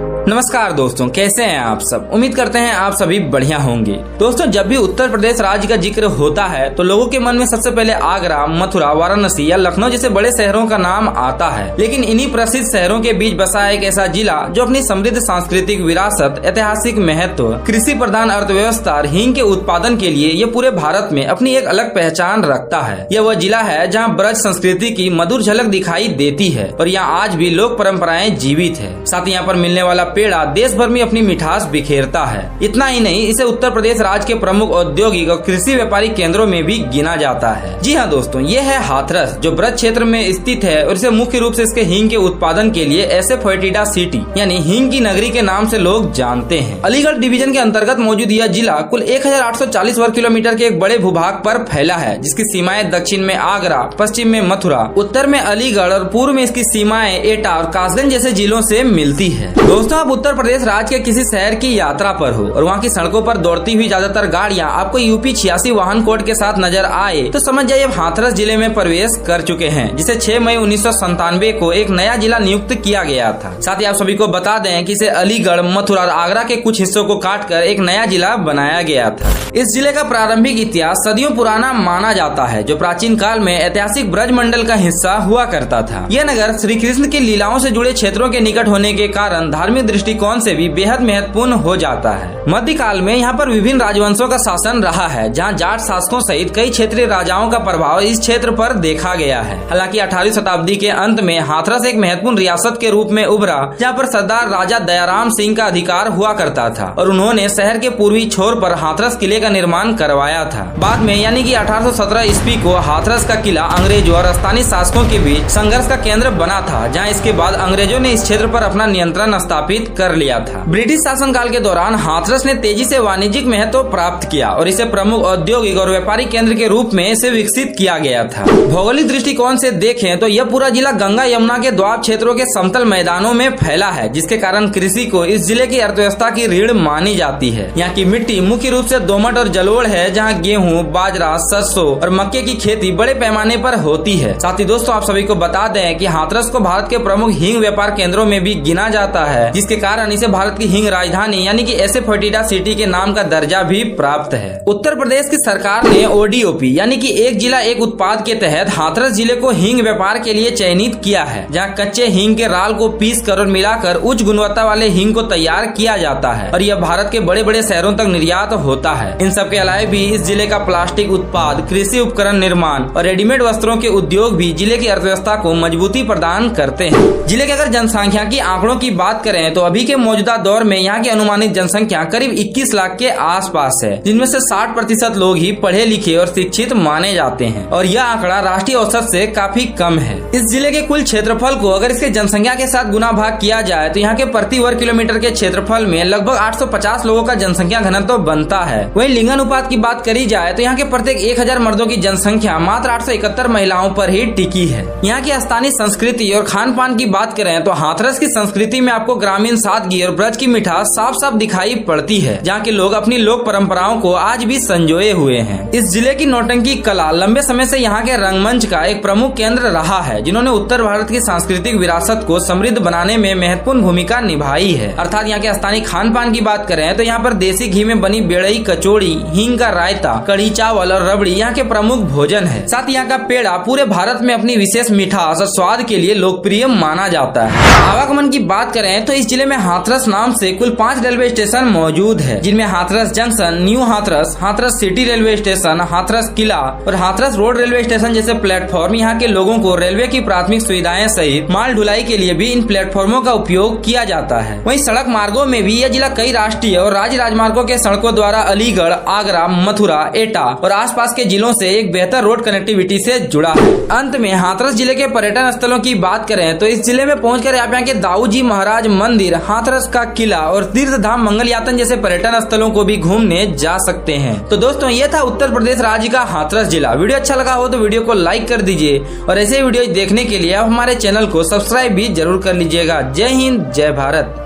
नमस्कार दोस्तों, कैसे हैं आप सब। उम्मीद करते हैं आप सभी बढ़िया होंगे। दोस्तों, जब भी उत्तर प्रदेश राज्य का जिक्र होता है तो लोगों के मन में सबसे पहले आगरा, मथुरा, वाराणसी या लखनऊ जैसे बड़े शहरों का नाम आता है। लेकिन इन्हीं प्रसिद्ध शहरों के बीच बसा है एक ऐसा जिला जो अपनी समृद्ध सांस्कृतिक विरासत, ऐतिहासिक महत्व, कृषि प्रधान अर्थव्यवस्था और हींग के उत्पादन के लिए ये पूरे भारत में अपनी एक अलग पहचान रखता है। यह वह जिला है जहाँ ब्रज संस्कृति की मधुर झलक दिखाई देती है और यहाँ आज भी लोक परंपराएं जीवित है। साथ ही यहाँ पर मिलने वाला पेड़ा देश भर में अपनी मिठास बिखेरता है। इतना ही नहीं, इसे उत्तर प्रदेश राज्य के प्रमुख औद्योगिक और कृषि व्यापारिक केंद्रों में भी गिना जाता है। जी हाँ दोस्तों, ये है हाथरस जो ब्रज क्षेत्र में स्थित है और इसे मुख्य रूप से इसके हींग के उत्पादन के लिए एसेफोएटिडा सिटी यानी हींग की नगरी के नाम से लोग जानते हैं। अलीगढ़ डिवीजन के अंतर्गत मौजूद यह जिला कुल 1840 वर्ग किलोमीटर के एक बड़े भूभाग पर फैला है, जिसकी सीमाएं दक्षिण में आगरा, पश्चिम में मथुरा, उत्तर में अलीगढ़ और पूर्व में इसकी सीमाएं एटा और कासगंज जैसे जिलों से मिलती है। दोस्तों, आप उत्तर प्रदेश राज्य के किसी शहर की यात्रा पर हो और वहाँ की सड़कों पर दौड़ती हुई ज्यादातर गाड़ियाँ आपको यूपी 86 वाहन कोड के साथ नजर आए तो समझ जाइए अब हाथरस जिले में प्रवेश कर चुके हैं, जिसे 6 मई 1997 को एक नया जिला नियुक्त किया गया था। साथ ही आप सभी को बता दें कि इसे अलीगढ़, मथुरा और आगरा के कुछ हिस्सों को काटकर एक नया जिला बनाया गया था। इस जिले का प्रारंभिक इतिहास सदियों पुराना माना जाता है, जो प्राचीन काल में ऐतिहासिक ब्रज मंडल का हिस्सा हुआ करता था। यह नगर श्री कृष्ण की लीलाओं से जुड़े क्षेत्रों के निकट होने के कारण धार्मिक दृष्टिकोण से भी बेहद महत्वपूर्ण हो जाता है। मध्यकाल में यहाँ पर विभिन्न राजवंशों का शासन रहा है, जहाँ जाट शासकों सहित कई क्षेत्रीय राजाओं का प्रभाव इस क्षेत्र पर देखा गया है। हालांकि 18वीं शताब्दी के अंत में हाथरस एक महत्वपूर्ण रियासत के रूप में उभरा, जहाँ पर सरदार राजा दयाराम सिंह का अधिकार हुआ करता था और उन्होंने शहर के पूर्वी छोर पर हाथरस किले का निर्माण करवाया था। बाद में यानी कि 1817 ईस्वी को हाथरस का किला अंग्रेजों और स्थानीय शासकों के बीच संघर्ष का केंद्र बना था, जहाँ इसके बाद अंग्रेजों ने इस क्षेत्र पर अपना नियंत्रण स्थापित कर लिया था। ब्रिटिश शासनकाल के दौरान हाथरस ने तेजी से वाणिज्यिक महत्व प्राप्त किया और इसे प्रमुख औद्योगिक और व्यापारिक केंद्र के रूप में इसे विकसित किया गया था। भौगोलिक दृष्टिकोण से देखें तो यह पूरा जिला गंगा यमुना के द्वाब क्षेत्रों के समतल मैदानों में फैला है, जिसके कारण कृषि को इस जिले की अर्थव्यवस्था की रीढ़ मानी जाती है। यहाँ की मिट्टी मुख्य रूप से दोमट और जलोढ़ है, जहाँ गेहूँ, बाजरा, सरसों और मक्के की खेती बड़े पैमाने पर होती है। साथ ही दोस्तों, आप सभी को बता दें कि हाथरस को भारत के प्रमुख हींग व्यापार केंद्रों में भी गिना जाता है, जिसके कारण इसे भारत की हींग राजधानी यानी कि एसेफोएटिडा सिटी के नाम का दर्जा भी प्राप्त है। उत्तर प्रदेश की सरकार ने ओडीओपी यानी कि एक जिला एक उत्पाद के तहत हाथरस जिले को हींग व्यापार के लिए चयनित किया है, जहां कच्चे हींग के राल को पीस कर और मिलाकर उच्च गुणवत्ता वाले हींग को तैयार किया जाता है और यह भारत के बड़े बड़े शहरों तक निर्यात होता है। इन सब के अलावा भी इस जिले का प्लास्टिक उत्पाद, कृषि उपकरण निर्माण और रेडीमेड वस्त्रों के उद्योग भी जिले की अर्थव्यवस्था को मजबूती प्रदान करते हैं। जिले के अगर जनसंख्या की आंकड़ों की बात करें तो अभी के मौजूदा दौर में यहाँ की अनुमानित जनसंख्या करीब 21 लाख के आसपास है, जिनमें से 60% लोग ही पढ़े लिखे और शिक्षित माने जाते हैं और यह आंकड़ा राष्ट्रीय औसत से काफी कम है। इस जिले के कुल क्षेत्रफल को अगर इसके जनसंख्या के साथ गुना भाग किया जाए तो यहाँ के प्रति वर्ग किलोमीटर के क्षेत्रफल में लगभग 850 लोगों का जनसंख्या घनत्व बनता है। वहीं लिंगानुपात की बात करी जाए तो यहाँ के प्रत्येक 1000 मर्दों की जनसंख्या मात्र 871 महिलाओं पर ही टिकी है। यहाँ की स्थानीय संस्कृति और खान पान की बात करें तो हाथरस की संस्कृति में आपको ग्रामीण सादगी और ब्रज की मिठास साफ साफ दिखाई पड़ती है, जहाँ के लोग अपनी लोक परंपराओं को आज भी संजोए हुए हैं। इस जिले की नौटंकी कला लंबे समय से यहाँ के रंगमंच का एक प्रमुख केंद्र रहा है, जिन्होंने उत्तर भारत की सांस्कृतिक विरासत को समृद्ध बनाने में महत्वपूर्ण भूमिका निभाई है। अर्थात यहाँ के स्थानीय खान पान की बात करें तो यहाँ पर देसी घी में बनी बेड़ई कचौड़ी, हींग का रायता, कढ़ी चावल और रबड़ी यहाँ के प्रमुख भोजन है। साथ ही यहाँ का पेड़ा पूरे भारत में अपनी विशेष मिठास और स्वाद के लिए लोकप्रिय माना जाता है। आवागमन की बात करें तो इस जिले में हाथरस नाम से कुल 5 रेलवे स्टेशन मौजूद है, जिनमें Hathras junction, new Hathras, Hathras city railway station, Hathras किला और हाथरस रोड रेलवे स्टेशन जैसे प्लेटफॉर्म यहाँ के लोगों को रेलवे की प्राथमिक सुविधाएं सहित माल ढुलाई के लिए भी इन प्लेटफॉर्मों का उपयोग किया जाता है। वहीं सड़क मार्गों में भी यह जिला कई राष्ट्रीय और राज्य राजमार्गों के सड़कों द्वारा अलीगढ़, आगरा, मथुरा, एटा और आसपास के जिलों से एक बेहतर रोड कनेक्टिविटी से जुड़ा है। अंत में हाथरस जिले के पर्यटन स्थलों की बात करें तो इस जिले में पहुंचकर आप यहाँ के दाऊजी महाराज मंदिर, हाथरस का किला और तीर्थ धाम मंगल यातन जैसे पर्यटन स्थलों को भी घूमने जा सकते हैं। तो दोस्तों, ये था उत्तर प्रदेश राज्य का हाथरस जिला। वीडियो अच्छा लगा हो तो वीडियो को लाइक कर दीजिए और ऐसे वीडियो देखने के लिए आप हमारे चैनल को सब्सक्राइब भी जरूर कर लीजिएगा। जय हिंद, जय भारत।